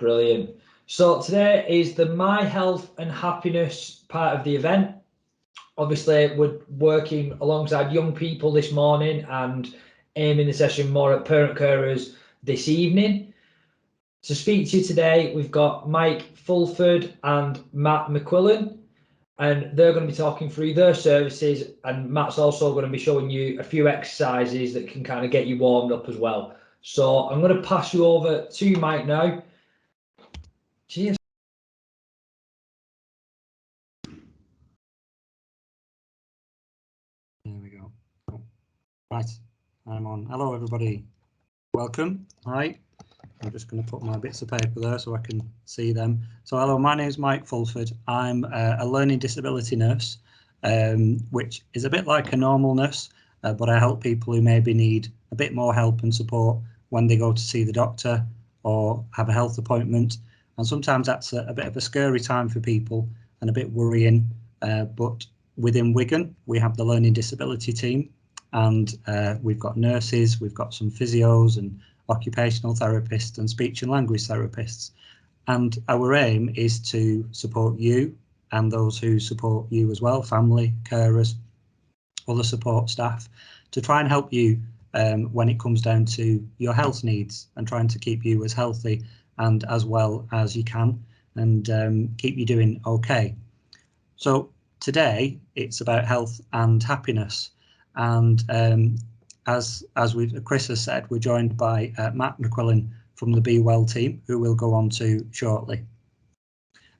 Brilliant. So today is the My Health and Happiness part of the event. Obviously, we're working alongside young people this morning and aiming the session more at parent carers this evening. To speak to you today, we've got Mike Fulford and Matt McQuillan, and they're going to be talking through their services, and Matt's also going to be showing you a few exercises that can kind of get you warmed up as well. So I'm going to pass you over to Mike now. Cheers. There we go. Right, I'm on. Hello, everybody. Welcome. Hi. I'm just going to put my bits of paper there so I can see them. So hello, my name is Mike Fulford. I'm a learning disability nurse, which is a bit like a normal nurse, but I help people who maybe need a bit more help and support when they go to see the doctor or have a health appointment. And sometimes that's a bit of a scary time for people and a bit worrying. But within Wigan, we have the learning disability team, and we've got nurses, we've got some physios and occupational therapists and speech and language therapists. And our aim is to support you and those who support you as well, family, carers, other support staff, to try and help you when it comes down to your health needs and trying to keep you as healthy and as well as you can and keep you doing okay. So today it's about health and happiness, and as Chris has said, we're joined by Matt McQuillan from the Be Well team, who we'll go on to shortly.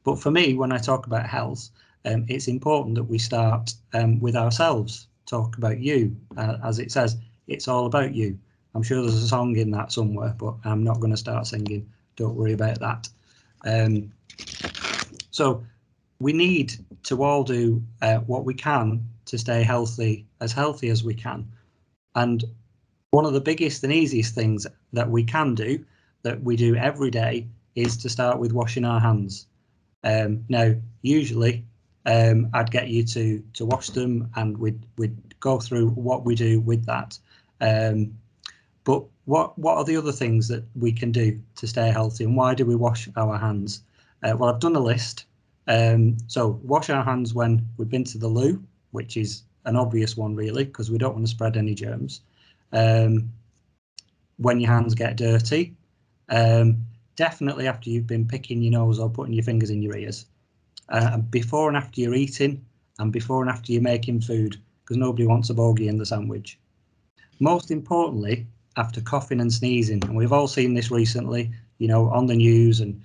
But for me, when I talk about health, it's important that we start with ourselves, talk about you. As it says, it's all about you. I'm sure there's a song in that somewhere, but I'm not going to start singing. Don't worry about that. So we need to all do what we can to stay healthy as we can. And one of the biggest and easiest things that we can do, that we do every day, is to start with washing our hands. Now, usually I'd get you to wash them, and we'd go through what we do with that. But what are the other things that we can do to stay healthy, and why do we wash our hands? Well, I've done a list. So wash our hands when we've been to the loo, which is an obvious one really, because we don't want to spread any germs. When your hands get dirty, definitely after you've been picking your nose or putting your fingers in your ears, before and after you're eating, and before and after you're making food, because nobody wants a bogey in the sandwich. Most importantly, after coughing and sneezing, and we've all seen this recently, you know, on the news and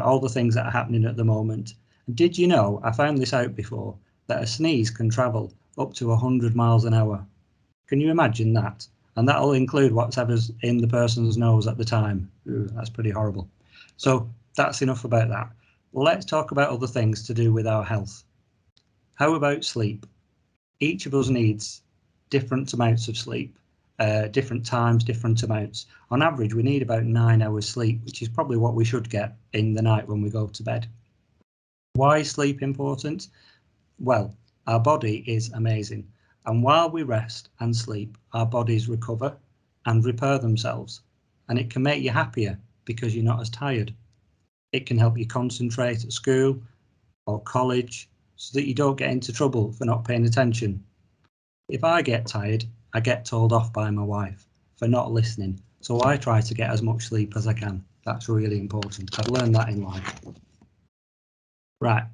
all the things that are happening at the moment. Did you know, I found this out before, that a sneeze can travel up to 100 miles an hour? Can you imagine that? And that'll include whatever's in the person's nose at the time. Ooh, that's pretty horrible. So that's enough about that. Let's talk about other things to do with our health. How about sleep? Each of us needs different amounts of sleep, different times, different amounts. On average, we need about 9 hours sleep, which is probably what we should get in the night when we go to bed. Why is sleep important? Well, our body is amazing. And while we rest and sleep, our bodies recover and repair themselves. And it can make you happier because you're not as tired. It can help you concentrate at school or college so that you don't get into trouble for not paying attention. If I get tired, I get told off by my wife for not listening. So I try to get as much sleep as I can. That's really important. I've learned that in life. Right,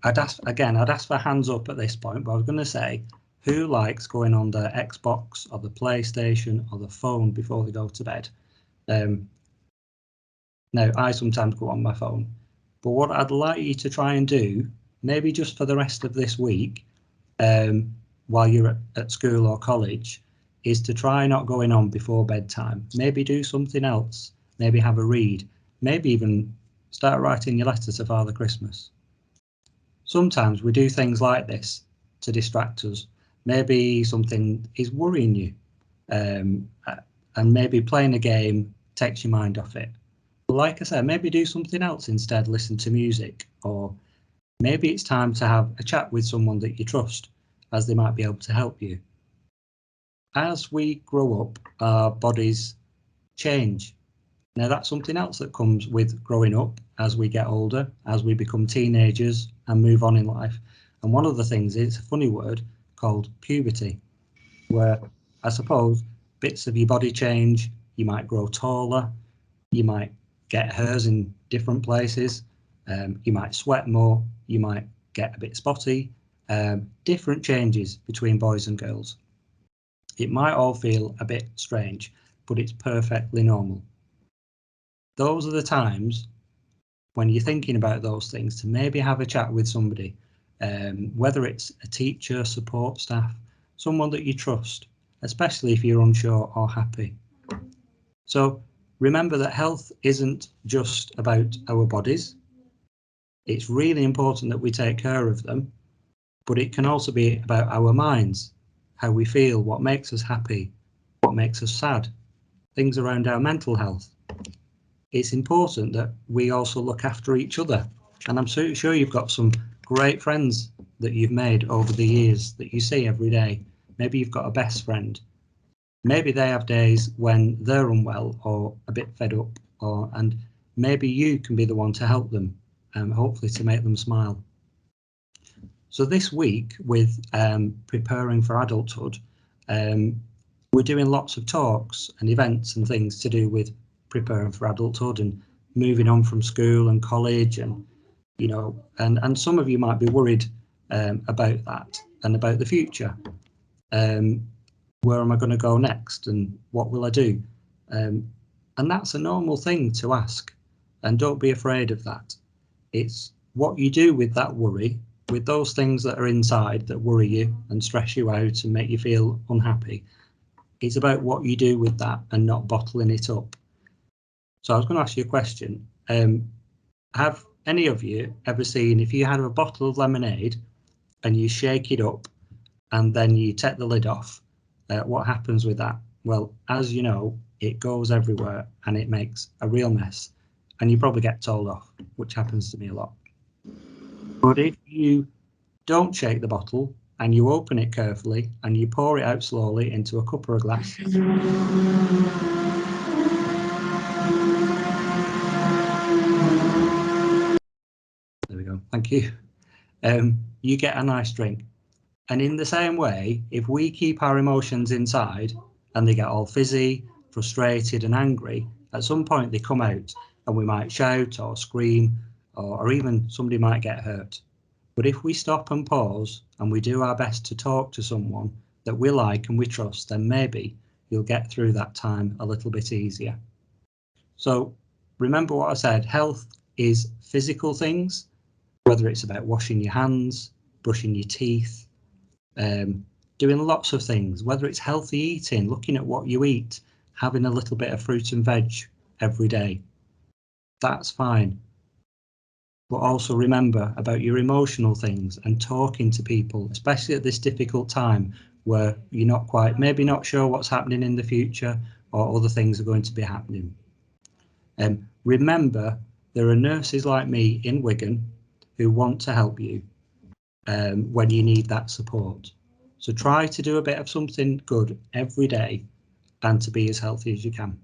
I'd ask for hands up at this point, but I was going to say, who likes going on the Xbox or the PlayStation or the phone before they go to bed? Now, I sometimes go on my phone, but what I'd like you to try and do, maybe just for the rest of this week, while you're at school or college, is to try not going on before bedtime. Maybe do something else, maybe have a read, maybe even start writing your letter to Father Christmas. Sometimes we do things like this to distract us. Maybe something is worrying you, and maybe playing a game takes your mind off it. But like I said, maybe do something else instead, listen to music, or maybe it's time to have a chat with someone that you trust, as they might be able to help you. As we grow up, our bodies change. Now, that's something else that comes with growing up as we get older, as we become teenagers and move on in life. And one of the things is a funny word called puberty, where I suppose bits of your body change, you might grow taller, you might get hairs in different places, you might sweat more, you might get a bit spotty, different changes between boys and girls. It might all feel a bit strange, but it's perfectly normal. Those are the times when you're thinking about those things to maybe have a chat with somebody, whether it's a teacher, support staff, someone that you trust, especially if you're unsure or happy. So remember that health isn't just about our bodies. It's really important that we take care of them, but it can also be about our minds, how we feel, what makes us happy, what makes us sad, things around our mental health. It's important that we also look after each other. And I'm so sure you've got some great friends that you've made over the years that you see every day. Maybe you've got a best friend. Maybe they have days when they're unwell or a bit fed up, and maybe you can be the one to help them, hopefully to make them smile. So this week with preparing for adulthood, we're doing lots of talks and events and things to do with preparing for adulthood and moving on from school and college, and and some of you might be worried about that and about the future. Where am I going to go next, and what will I do? And that's a normal thing to ask, and don't be afraid of that. It's what you do with that worry, with those things that are inside that worry you and stress you out and make you feel unhappy. It's about what you do with that and not bottling it up. So I was going to ask you a question. Have any of you ever seen, if you had a bottle of lemonade and you shake it up and then you take the lid off, what happens with that? Well, as you know, it goes everywhere and it makes a real mess, and you probably get told off, which happens to me a lot. But if you don't shake the bottle and you open it carefully and you pour it out slowly into a cup or a glass, there we go, thank you, you get a nice drink. And in the same way, if we keep our emotions inside and they get all fizzy, frustrated and angry, at some point they come out and we might shout or scream, or even somebody might get hurt. But if we stop and pause and we do our best to talk to someone that we like and we trust, then maybe you'll get through that time a little bit easier. So remember what I said, health is physical things, whether it's about washing your hands, brushing your teeth, doing lots of things, whether it's healthy eating, looking at what you eat, having a little bit of fruit and veg every day. That's fine. But also remember about your emotional things and talking to people, especially at this difficult time where you're not quite, maybe not sure what's happening in the future or other things are going to be happening. Remember, there are nurses like me in Wigan who want to help you when you need that support. So try to do a bit of something good every day and to be as healthy as you can.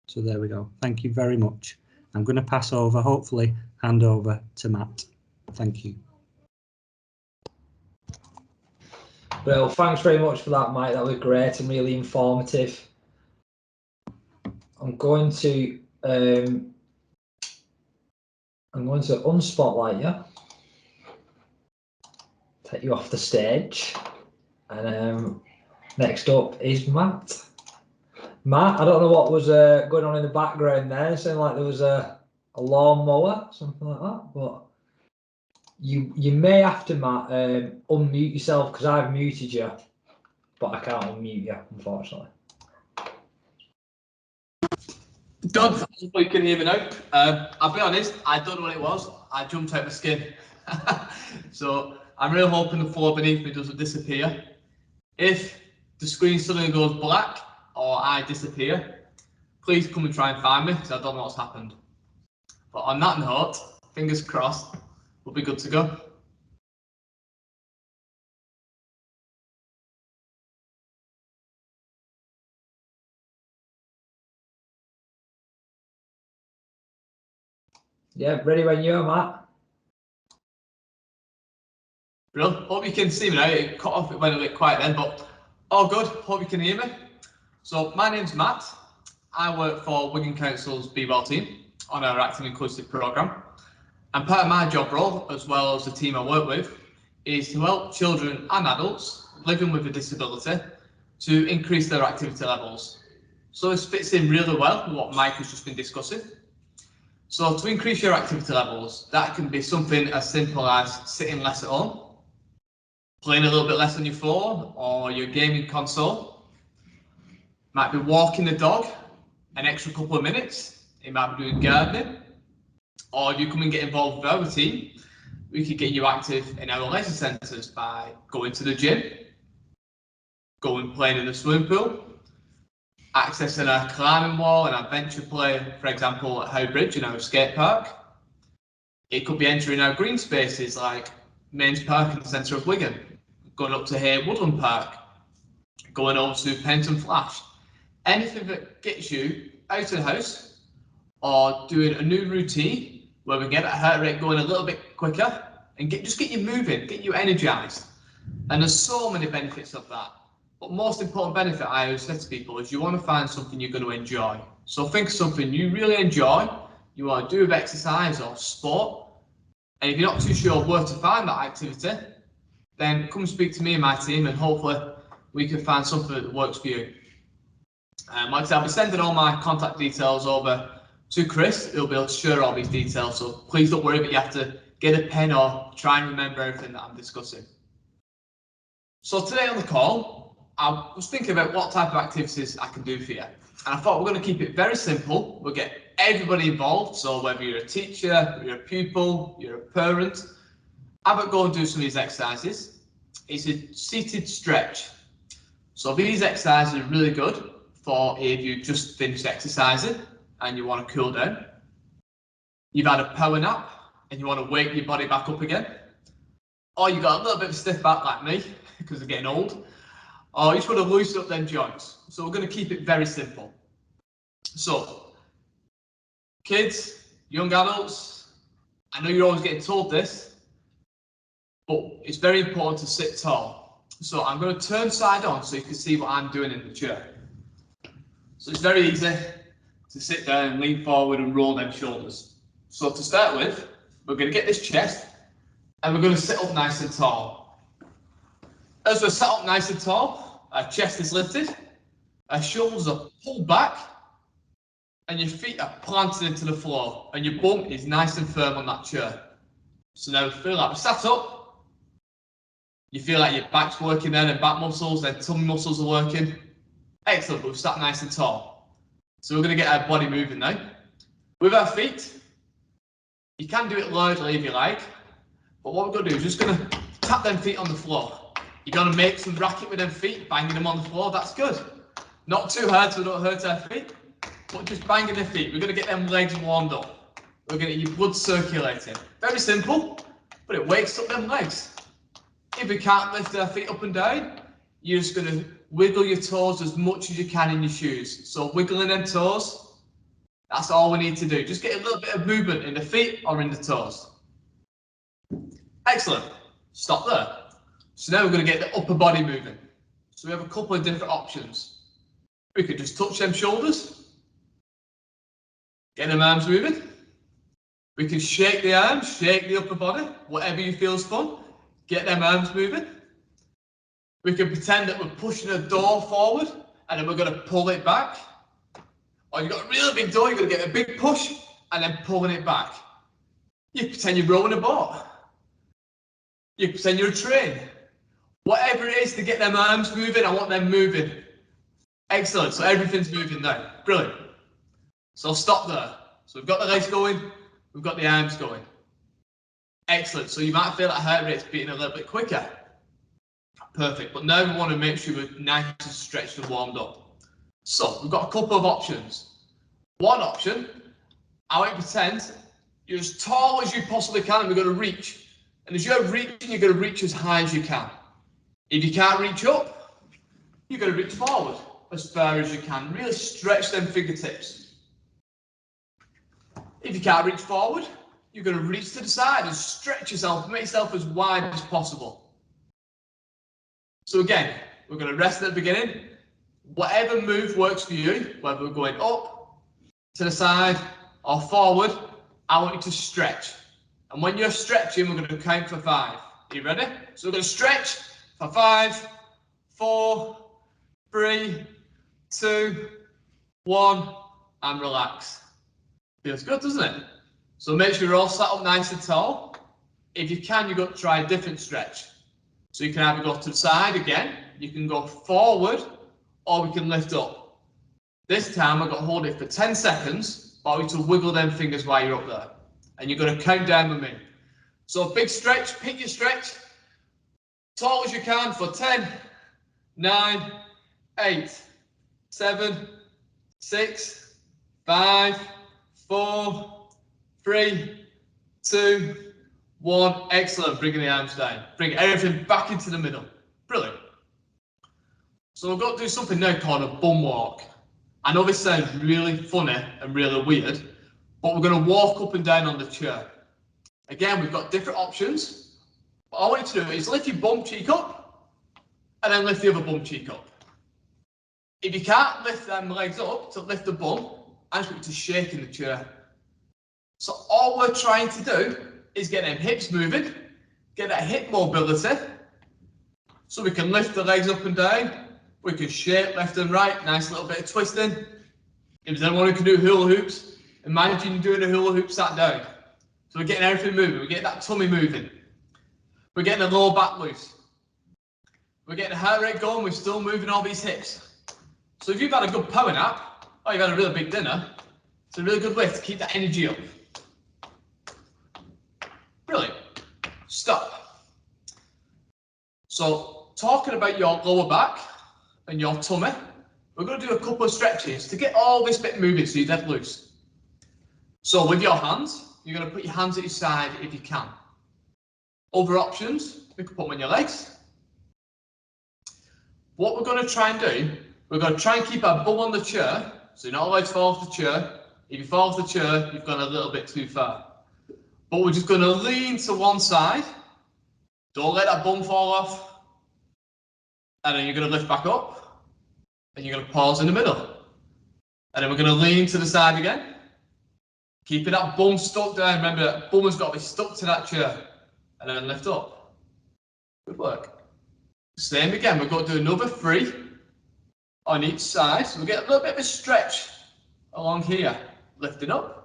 So there we go. Thank you very much. I'm going to pass over, hopefully hand over to Matt. Thank you. Well, thanks very much for that, Mike. That was great and really informative. I'm going to unspotlight you, take you off the stage, and next up is Matt. Matt, I don't know what was going on in the background there. It sounded like there was a lawnmower, something like that. But you may have to, Matt, unmute yourself because I've muted you, but I can't unmute you, unfortunately. Done. Hopefully you can hear me now. I'll be honest, I don't know what it was. I jumped out my skin. So I'm really hoping the floor beneath me doesn't disappear. If the screen suddenly goes black or I disappear, please come and try and find me because I don't know what's happened. But on that note, fingers crossed, we'll be good to go. Yeah, ready when you are, Matt. Brilliant. Hope you can see me now. It cut off, it went a bit quiet then, but all good. Hope you can hear me. So my name's Matt. I work for Wigan Council's Be Well team on our Active Inclusive programme. And part of my job role, as well as the team I work with, is to help children and adults living with a disability to increase their activity levels. So this fits in really well with what Mike has just been discussing. So to increase your activity levels, that can be something as simple as sitting less at home, playing a little bit less on your phone or your gaming console. Might be walking the dog an extra couple of minutes. It might be doing gardening. Or if you come and get involved with our team, we could get you active in our leisure centres by going to the gym, going playing in the swimming pool, accessing our climbing wall and adventure play, for example, at Howe Bridge in our skate park. It could be entering our green spaces like Mains Park in the centre of Wigan, going up to here Woodland Park, going over to Penton Flash. Anything that gets you out of the house or doing a new routine where we get that heart rate going a little bit quicker and just get you moving, get you energised. And there's so many benefits of that. But most important benefit I always say to people is you want to find something you're going to enjoy. So think of something you really enjoy, you want to do with exercise or sport, and if you're not too sure where to find that activity, then come speak to me and my team and hopefully we can find something that works for you. Like I said, I'll be sending all my contact details over to Chris, who'll be able to share all these details, so please don't worry that you have to get a pen or try and remember everything that I'm discussing. So today on the call, I was thinking about what type of activities I can do for you. And I thought we're going to keep it very simple. We'll get everybody involved, so whether you're a teacher, you're a pupil, you're a parent, have a go and do some of these exercises. It's a seated stretch. So these exercises are really good for if you just finished exercising and you want to cool down. You've had a power nap and you want to wake your body back up again. Or you've got a little bit of a stiff back like me, because you're getting old. Or you just want to loosen up them joints. So we're going to keep it very simple. So, kids, young adults, I know you're always getting told this, but it's very important to sit tall. So I'm going to turn side on so you can see what I'm doing in the chair. So it's very easy to sit down and lean forward and roll them shoulders. So to start with, we're going to get this chest and we're going to sit up nice and tall. As we're sat up nice and tall, our chest is lifted, our shoulders are pulled back, and your feet are planted into the floor, and your bum is nice and firm on that chair. So now feel like we're sat up, you feel like your back's working then, and back muscles, then tummy muscles are working. Excellent, we've sat nice and tall. So we're going to get our body moving now. With our feet, you can do it loudly if you like, but what we're going to do is just going to tap them feet on the floor. You're going to make some racket with them feet, banging them on the floor, that's good. Not too hard so we don't hurt our feet, but just banging their feet. We're going to get them legs warmed up. We're going to get your blood circulating. Very simple, but it wakes up them legs. If we can't lift our feet up and down, you're just going to wiggle your toes as much as you can in your shoes. So wiggling them toes, that's all we need to do. Just get a little bit of movement in the feet or in the toes. Excellent. Stop there. So now we're going to get the upper body moving. So we have a couple of different options. We could just touch them shoulders, get them arms moving. We can shake the arms, shake the upper body, whatever you feel is fun. Get them arms moving. We can pretend that we're pushing a door forward and then we're going to pull it back. Or you've got a really big door, you're going to get a big push and then pulling it back. You pretend you're rowing a boat. You pretend you're a train. Whatever it is to get them arms moving, I want them moving. Excellent, so everything's moving now. Brilliant. So I'll stop there. So we've got the legs going, we've got the arms going. Excellent, so you might feel that heart rate's beating a little bit quicker. Perfect, but now we want to make sure we're nice and stretched and warmed up. So we've got a couple of options. One option, I want you to pretend you're as tall as you possibly can and we're going to reach. And as you're reaching, you're going to reach as high as you can. If you can't reach up, you're going to reach forward as far as you can. Really stretch them fingertips. If you can't reach forward, you're going to reach to the side and stretch yourself, make yourself as wide as possible. So again, we're going to rest at the beginning. Whatever move works for you, whether we're going up, to the side, or forward, I want you to stretch. And when you're stretching, we're going to count for 5. Are you ready? So we're going to stretch for 5, 4, 3, 2, 1, and relax. Feels good, doesn't it? So make sure you're all sat up nice and tall. If you can, you've got to try a different stretch. So you can either go to the side again, you can go forward, or we can lift up. This time I've got to hold it for 10 seconds, or you to wiggle them fingers while you're up there. And you're going to count down with me. So big stretch, pick your stretch, tall as you can for 10, 9, 8, 7, 6, 5, 4, 3, 2, 1. Excellent. Bringing the arms down. Bring everything back into the middle. Brilliant. So we've got to do something now called a bum walk. I know this sounds really funny and really weird, but we're going to walk up and down on the chair. Again, we've got different options. What I want you to do is lift your bum cheek up and then lift the other bum cheek up. If you can't lift them legs up to lift the bum, I just want you to shake in the chair. So all we're trying to do is get them hips moving, get that hip mobility, so we can lift the legs up and down. We can shake left and right, nice little bit of twisting. If there's anyone who can do hula hoops, imagine you're doing a hula hoop sat down. So we're getting everything moving, we're getting that tummy moving. We're getting the lower back loose. We're getting the heart rate going, we're still moving all these hips. So if you've had a good power nap, or you've had a really big dinner, it's a really good way to keep that energy up. Brilliant. Stop. So talking about your lower back and your tummy, we're going to do a couple of stretches to get all this bit moving so you're dead loose. So with your hands, you're going to put your hands at your side if you can. Other options, you can put them on your legs. What we're going to try and do, we're going to try and keep our bum on the chair, so you're not allowed to fall off the chair. If you fall off the chair, you've gone a little bit too far. But we're just going to lean to one side. Don't let that bum fall off. And then you're going to lift back up. And you're going to pause in the middle. And then we're going to lean to the side again. Keeping that bum stuck down. Remember, that bum has got to be stuck to that chair. And then lift up. Good work. Same again. We're going to do another 3 on each side. So we get a little bit of a stretch along here. Lifting up.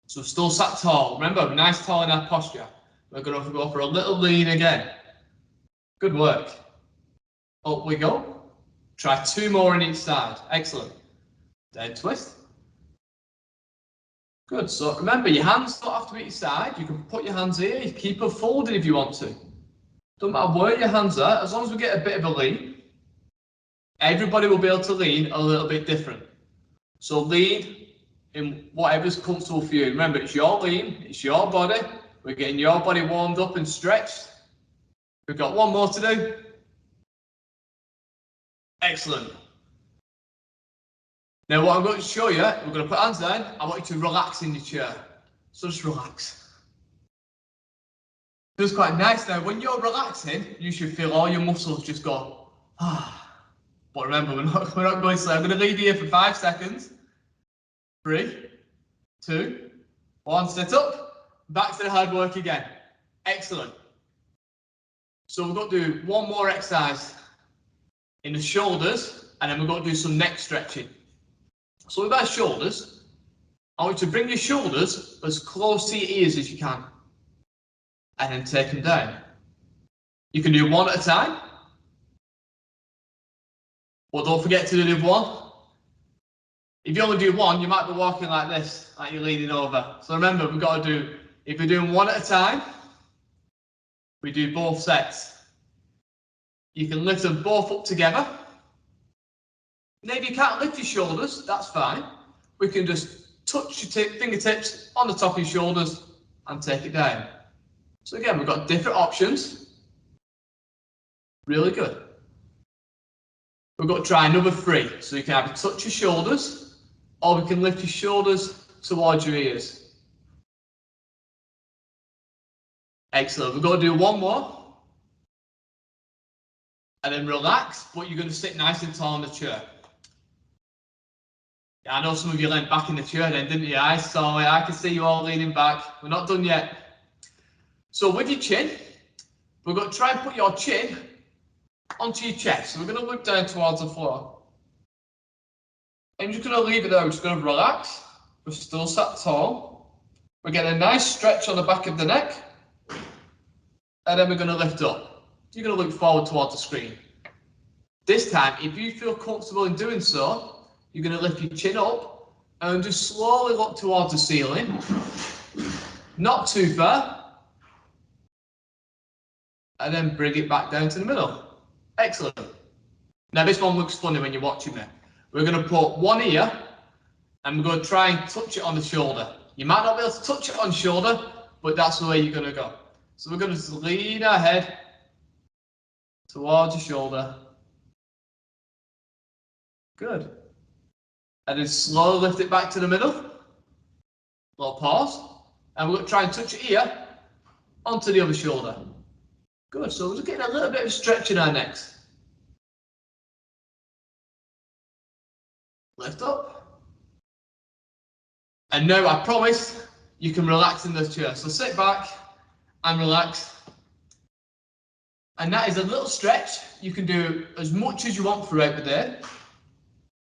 So still sat tall. Remember, nice tall in our posture. We're going to go for a little lean again. Good work. Up we go. Try 2 more on each side. Excellent. Then twist. Good. So remember, your hands don't have to be at your side. You can put your hands here. You keep them folded if you want to. Don't matter where your hands are. As long as we get a bit of a lean, everybody will be able to lean a little bit different. So lean in whatever's comfortable for you. Remember, it's your lean, it's your body. We're getting your body warmed up and stretched. We've got 1 more to do. Excellent. Now what I'm going to show you, we're going to put hands down. I want you to relax in your chair. So just relax. Feels quite nice now. When you're relaxing, you should feel all your muscles just go, ah. But remember, we're not going slow. I'm going to leave you here for 5 seconds. 3, 2, 1, sit up, back to the hard work again. Excellent. So we've got to do 1 more exercise in the shoulders, and then we've got to do some neck stretching. So with our shoulders, I want you to bring your shoulders as close to your ears as you can, and then take them down. You can do 1 at a time, but don't forget to do the 1. If you only do 1, you might be walking like this, like you're leaning over. So remember, we've got to do, if you're doing 1 at a time, we do both sets. You can lift them both up together. Now, if you can't lift your shoulders, that's fine. We can just touch your fingertips on the top of your shoulders and take it down. So again, we've got different options. Really good. We've got to try another 3. So you can either touch your shoulders, or we can lift your shoulders towards your ears. Excellent. We're going to do one more. And then relax, but you're going to sit nice and tall in the chair. Yeah, I know some of you leaned back in the chair then, didn't you? I saw it. I can see you all leaning back. We're not done yet. So with your chin, we're going to try and put your chin onto your chest. So we're going to look down towards the floor. And you're just going to leave it there. We're just going to relax. We're still sat tall. We're getting a nice stretch on the back of the neck. And then we're going to lift up. You're going to look forward towards the screen. This time, if you feel comfortable in doing so, you're going to lift your chin up and just slowly look towards the ceiling. Not too far. And then bring it back down to the middle. Excellent. Now this one looks funny when you're watching me. We're going to put one ear and we're going to try and touch it on the shoulder. You might not be able to touch it on the shoulder, but that's the way you're going to go. So we're going to just lean our head towards your shoulder. Good. And then slowly lift it back to the middle. Little pause. And we're going to try and touch your ear onto the other shoulder. Good. So we're just getting a little bit of stretch in our necks. Lift up. And now I promise you can relax in this chair. So sit back and relax. And that is a little stretch. You can do as much as you want throughout the day.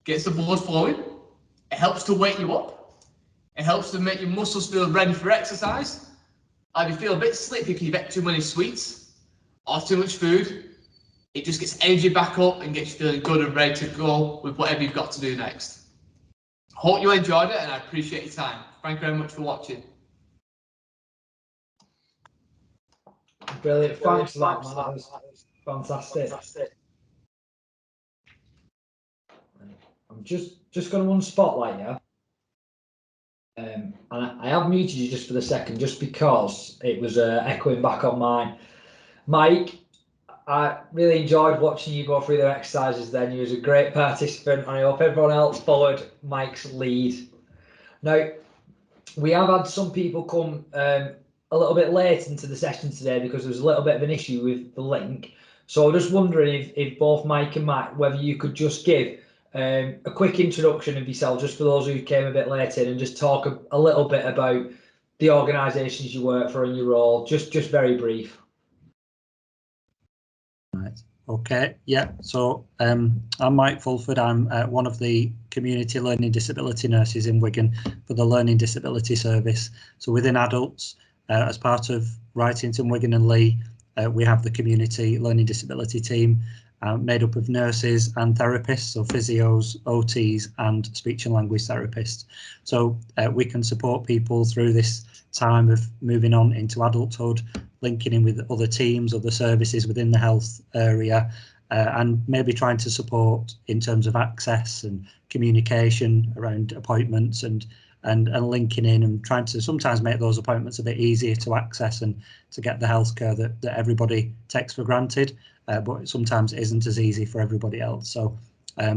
Gets the blood flowing. It helps to wake you up. It helps to make your muscles feel ready for exercise. If you feel a bit sleepy because you've ate too many sweets or too much food, it just gets energy back up and gets you feeling good and ready to go with whatever you've got to do next. Hope you enjoyed it and I appreciate your time. Thank you very much for watching. Brilliant. Thanks for that, Matt. That was fantastic. I'm just going to unspotlight you. And I have muted you just for the second, just because it was echoing back on mine. Mike, I really enjoyed watching you go through the exercises then. You was a great participant, and I hope everyone else followed Mike's lead. Now, we have had some people come a little bit late into the session today because there was a little bit of an issue with the link. So I'm just wondering if both Mike and Matt, whether you could just give a quick introduction of yourself, just for those who came a bit late in, and just talk a little bit about the organisations you work for and your role, just very brief. Right. Okay. Yeah. So I'm Mike Fulford. I'm one of the community learning disability nurses in Wigan for the Learning Disability Service. So within adults, as part of Wrightington, Wigan and Leigh, we have the community learning disability team made up of nurses and therapists, so physios, OTs and speech and language therapists. So we can support people through this time of moving on into adulthood, linking in with other teams, other services within the health area, and maybe trying to support in terms of access and communication around appointments and linking in and trying to sometimes make those appointments a bit easier to access and to get the healthcare that everybody takes for granted, but sometimes it isn't as easy for everybody else. So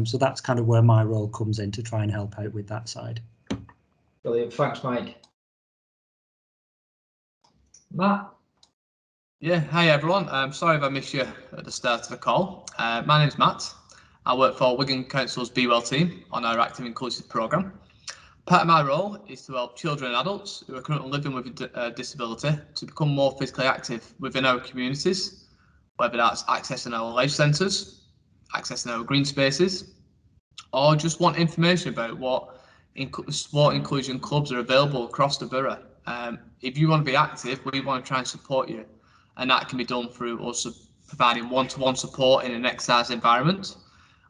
so that's kind of where my role comes in, to try and help out with that side. Brilliant. Thanks, Mike. Matt? Yeah, hi everyone. I'm sorry if I missed you at the start of the call. My name's Matt. I work for Wigan Council's Be Well team on our Active Inclusive programme. Part of my role is to help children and adults who are currently living with a disability to become more physically active within our communities, whether that's accessing our life centres, accessing our green spaces, or just want information about what sport inclusion clubs are available across the borough. If you want to be active, we want to try and support you, and that can be done through also providing one-to-one support in an exercise environment,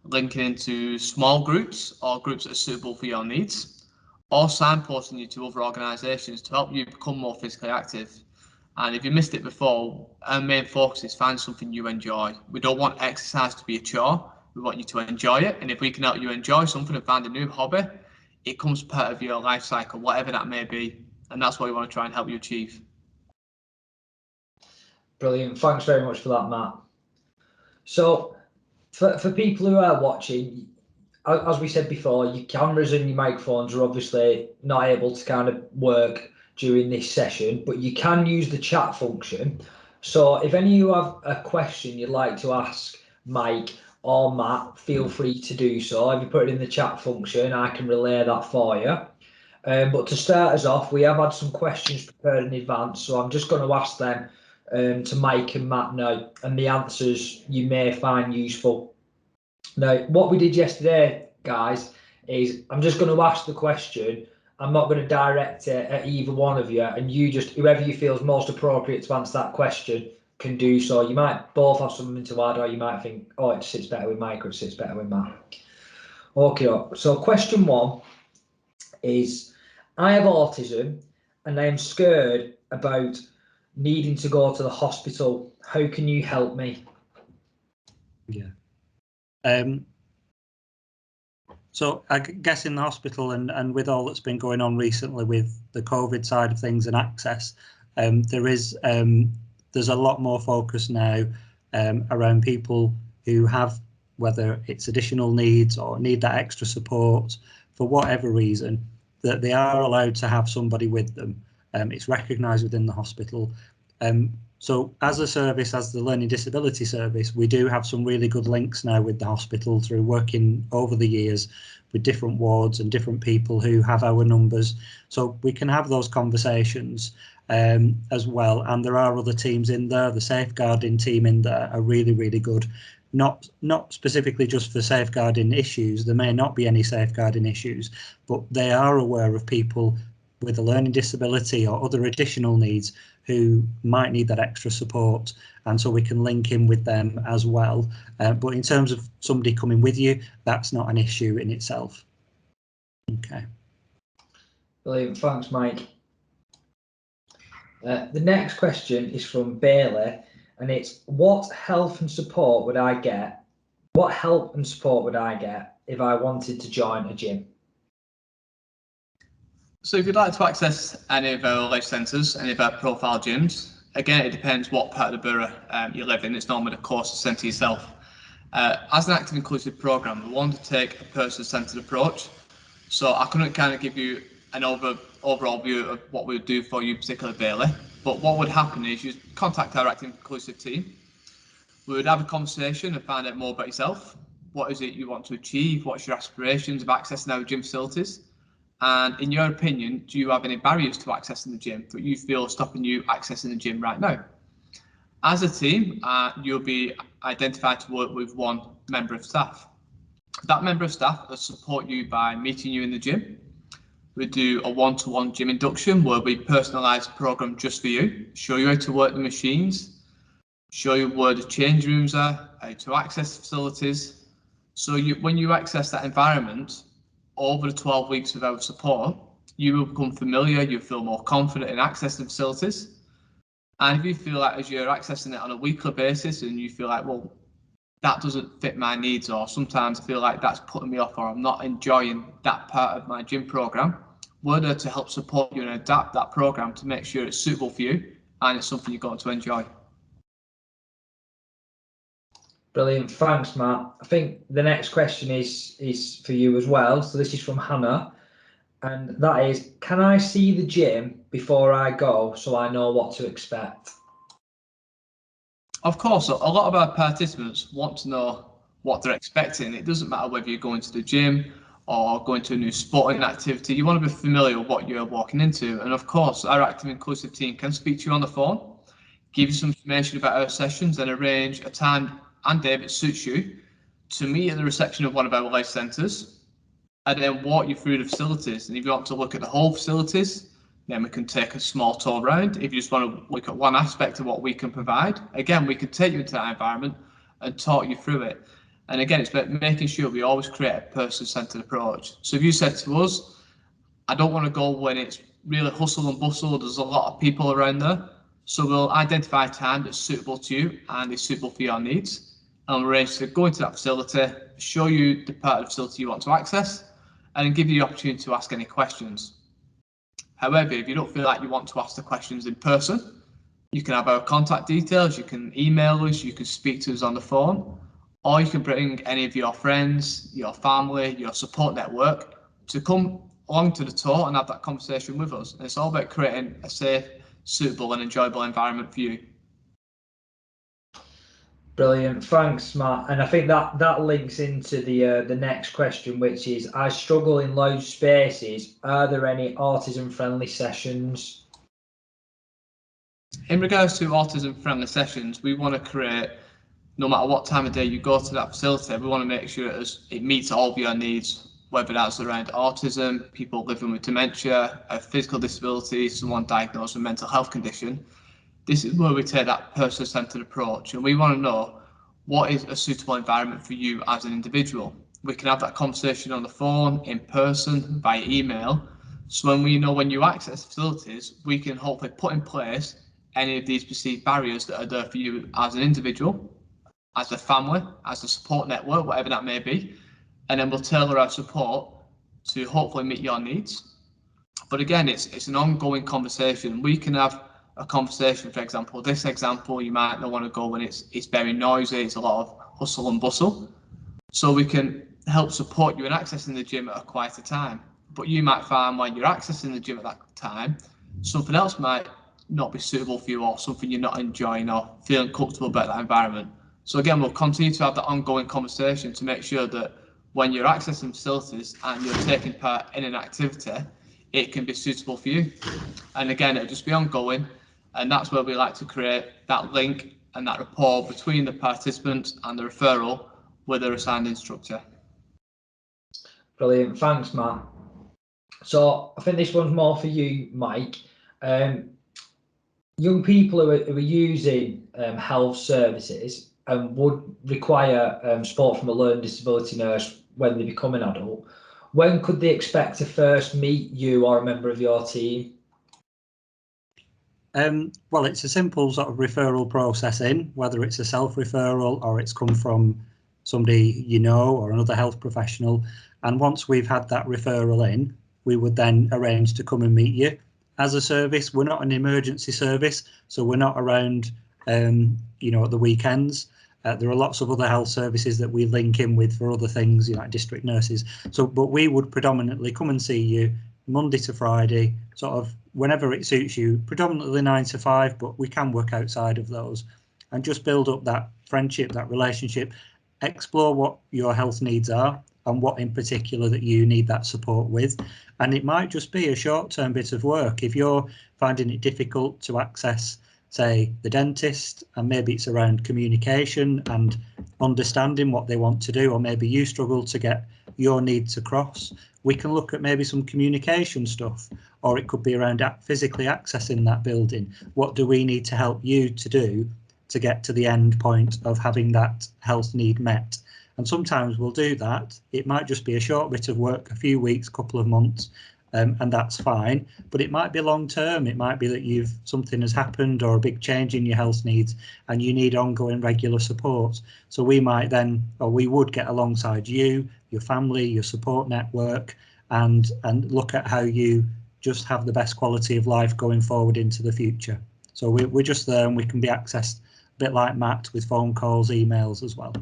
linking into small groups or groups that are suitable for your needs, or signposting you to other organisations to help you become more physically active. And if you missed it before, our main focus is find something you enjoy. We don't want exercise to be a chore. We want you to enjoy it. And if we can help you enjoy something and find a new hobby, it comes part of your life cycle, whatever that may be. And that's what we want to try and help you achieve. Brilliant. Thanks very much for that, Matt. So for people who are watching, as we said before, your cameras and your microphones are obviously not able to kind of work during this session, but you can use the chat function. So if any of you have a question you'd like to ask Mike or Matt, feel free to do so. If you put it in the chat function, I can relay that for you. But to start us off, we have had some questions prepared in advance, so I'm just going to ask them to Mike and Matt now, and the answers you may find useful. Now, what we did yesterday, guys, is I'm just going to ask the question. I'm not going to direct it at either one of you, and you just, whoever you feel is most appropriate to answer that question can do so. You might both have something to add, or you might think, oh, it sits better with Mike or it sits better with Matt. Okay, so question one is, I have autism and I am scared about needing to go to the hospital. How can you help me? Yeah. So I guess in the hospital and with all that's been going on recently with the COVID side of things and access, there's a lot more focus now around people who have, whether it's additional needs or need that extra support for whatever reason, that they are allowed to have somebody with them. It's recognised within the hospital. So as a service, as the Learning Disability Service, we do have some really good links now with the hospital through working over the years with different wards and different people who have our numbers. So we can have those conversations as well. And there are other teams in there. The safeguarding team in there are really, really good. Not specifically just for safeguarding issues. There may not be any safeguarding issues, but they are aware of people with a learning disability or other additional needs who might need that extra support, and so we can link in with them as well. But in terms of somebody coming with you, that's not an issue in itself. Okay. Brilliant, thanks, Mike. The next question is from Bailey, and it's, what help and support would I get? What help and support would I get if I wanted to join a gym? So if you'd like to access any of our life centres, any of our profile gyms, again, it depends what part of the borough you live in. It's normally the closest centre yourself. As an active inclusive programme, we want to take a person-centred approach. So I couldn't kind of give you an overall view of what we would do for you, particularly Bailey. But what would happen is you contact our active inclusive team. We would have a conversation and find out more about yourself. What is it you want to achieve? What's your aspirations of accessing our gym facilities? And in your opinion, do you have any barriers to accessing the gym that you feel are stopping you accessing the gym right now? As a team, you'll be identified to work with one member of staff. That member of staff will support you by meeting you in the gym. We do a one-to-one gym induction where we personalise the programme just for you, show you how to work the machines, show you where the change rooms are, how to access the facilities. So when you access that environment, over the 12 weeks of our support, you will become familiar, you'll feel more confident in accessing facilities. And if you feel like as you're accessing it on a weekly basis and you feel like, well, that doesn't fit my needs, or sometimes I feel like that's putting me off, or I'm not enjoying that part of my gym programme, we're there to help support you and adapt that programme to make sure it's suitable for you and it's something you're going to enjoy. Brilliant, thanks, Matt. I think the next question is for you as well. So this is from Hannah, and that is, can I see the gym before I go so I know what to expect? Of course, a lot of our participants want to know what they're expecting. It doesn't matter whether you're going to the gym or going to a new sporting activity. You want to be familiar with what you're walking into. And of course, our active inclusive team can speak to you on the phone, give you some information about our sessions and arrange a time and day that suits you to meet at the reception of one of our life centres and then walk you through the facilities. And if you want to look at the whole facilities, then we can take a small tour around. If you just want to look at one aspect of what we can provide, again, we can take you into that environment and talk you through it. And again, it's about making sure we always create a person-centred approach. So if you said to us, I don't want to go when it's really hustle and bustle, there's a lot of people around there. So we'll identify a time that's suitable to you and is suitable for your needs. And we'll arrange to go into that facility, show you the part of the facility you want to access, and then give you the opportunity to ask any questions. However, if you don't feel like you want to ask the questions in person, you can have our contact details, you can email us, you can speak to us on the phone, or you can bring any of your friends, your family, your support network to come along to the tour and have that conversation with us. And it's all about creating a safe, suitable and enjoyable environment for you. Brilliant, thanks, Matt. And I think that links into the next question, which is: I struggle in low spaces. Are there any autism-friendly sessions? In regards to autism-friendly sessions, we want to create, no matter what time of day you go to that facility, we want to make sure it meets all of your needs, whether that's around autism, people living with dementia, a physical disability, someone diagnosed with a mental health condition. This is where we take that person-centered approach, and we want to know what is a suitable environment for you as an individual. We can have that conversation on the phone, in person, by email. So when we know when you access facilities, we can hopefully put in place any of these perceived barriers that are there for you as an individual, as a family, as a support network, whatever that may be. And then we'll tailor our support to hopefully meet your needs. But again, it's an ongoing conversation. We can have a conversation, for example, this example, you might not want to go when it's very noisy, it's a lot of hustle and bustle. So we can help support you in accessing the gym at a quieter time. But you might find when you're accessing the gym at that time, something else might not be suitable for you, or something you're not enjoying or feeling comfortable about that environment. So again, we'll continue to have that ongoing conversation to make sure that when you're accessing facilities and you're taking part in an activity, it can be suitable for you. And again, it'll just be ongoing. And that's where we like to create that link and that rapport between the participants and the referral with their assigned instructor. Brilliant, thanks, Matt. So I think this one's more for you, Mike. Young people who are using health services and would require support from a learning disability nurse when they become an adult, when could they expect to first meet you or a member of your team? Well, it's a simple sort of referral process in, whether it's a self-referral or it's come from somebody you know or another health professional. And once we've had that referral in, we would then arrange to come and meet you. As a service, we're not an emergency service, so we're not around, at the weekends. There are lots of other health services that we link in with for other things, like district nurses. So, but we would predominantly come and see you Monday to Friday, sort of whenever it suits you, predominantly 9 to 5, but we can work outside of those and just build up that friendship, that relationship, explore what your health needs are and what in particular that you need that support with. And it might just be a short-term bit of work. If you're finding it difficult to access, say, the dentist, and maybe it's around communication and understanding what they want to do, or maybe you struggle to get your needs across, we can look at maybe some communication stuff, or it could be around physically accessing that building. What do we need to help you to do to get to the end point of having that health need met? And sometimes we'll do that. It might just be a short bit of work, a few weeks, couple of months, and that's fine. But it might be long term. It might be that something has happened or a big change in your health needs and you need ongoing regular support. So we might then, or we would get alongside you, your family, your support network, and look at how you just have the best quality of life going forward into the future. So we're just there, and we can be accessed a bit like Matt with phone calls, emails as well.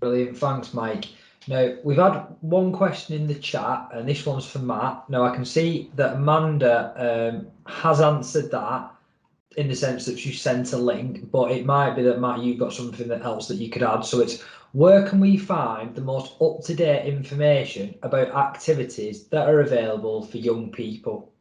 Brilliant, thanks, Mike. Now, we've had one question in the chat, and this one's for Matt. Now, I can see that Amanda has answered that in the sense that she sent a link, but it might be that, Matt, you've got something else that you could add. So it's, where can we find the most up-to-date information about activities that are available for young people?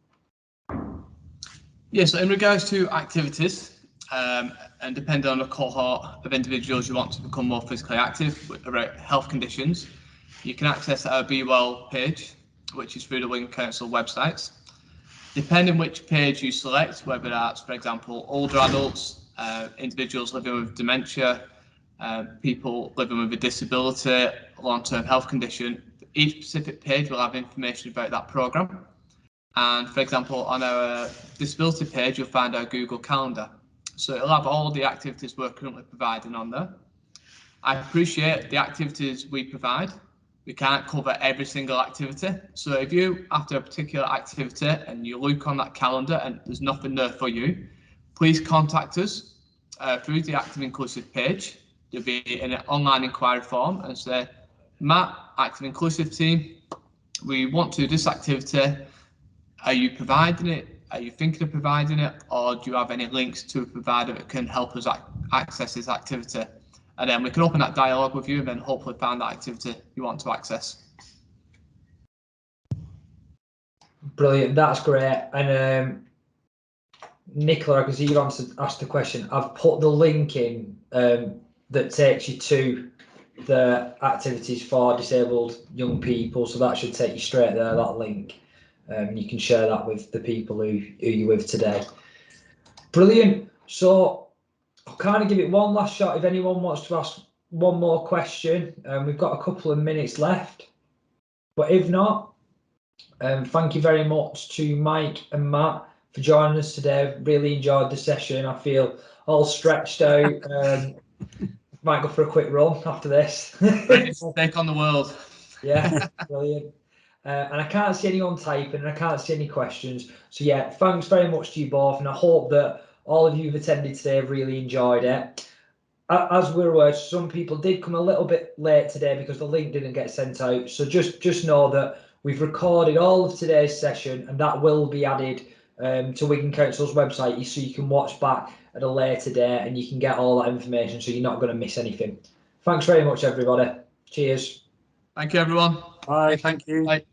Yeah, so in regards to activities, and depending on the cohort of individuals you want to become more physically active about health conditions, you can access our Be Well page, which is through the Lincoln Council websites. Depending which page you select, whether that's, for example, older adults, individuals living with dementia, people living with a disability, long-term health condition, each specific page will have information about that programme. And for example, on our disability page, you'll find our Google Calendar. So it'll have all the activities we're currently providing on there. I appreciate the activities we provide. We can't cover every single activity. So if you, after a particular activity, and you look on that calendar and there's nothing there for you, please contact us through the Active Inclusive page. There'll be an online inquiry form and say, Matt, Active Inclusive team, we want to do this activity. Are you providing it? Are you thinking of providing it? Or do you have any links to a provider that can help us access this activity? And then we can open that dialogue with you and then hopefully find that activity you want to access. Brilliant, that's great. And Nicola, I can see you've asked the question. I've put the link in that takes you to the activities for disabled young people, so that should take you straight there, that link. You can share that with the people who you're with today. Brilliant. So I'll kind of give it one last shot if anyone wants to ask one more question. We've got a couple of minutes left, but if not, thank you very much to Mike and Matt for joining us today. Really enjoyed the session. I feel all stretched out. Might go for a quick run after this. Ready to take on the world. Yeah, brilliant. And I can't see anyone typing, and I can't see any questions. So yeah, thanks very much to you both, and I hope that all of you who've attended today have really enjoyed it. As we're aware, some people did come a little bit late today because the link didn't get sent out. So just know that we've recorded all of today's session, and that will be added to Wigan Council's website, so you can watch back at a later date and you can get all that information, so you're not going to miss anything. Thanks very much, everybody. Cheers. Thank you, everyone. Bye. Thank you. Bye.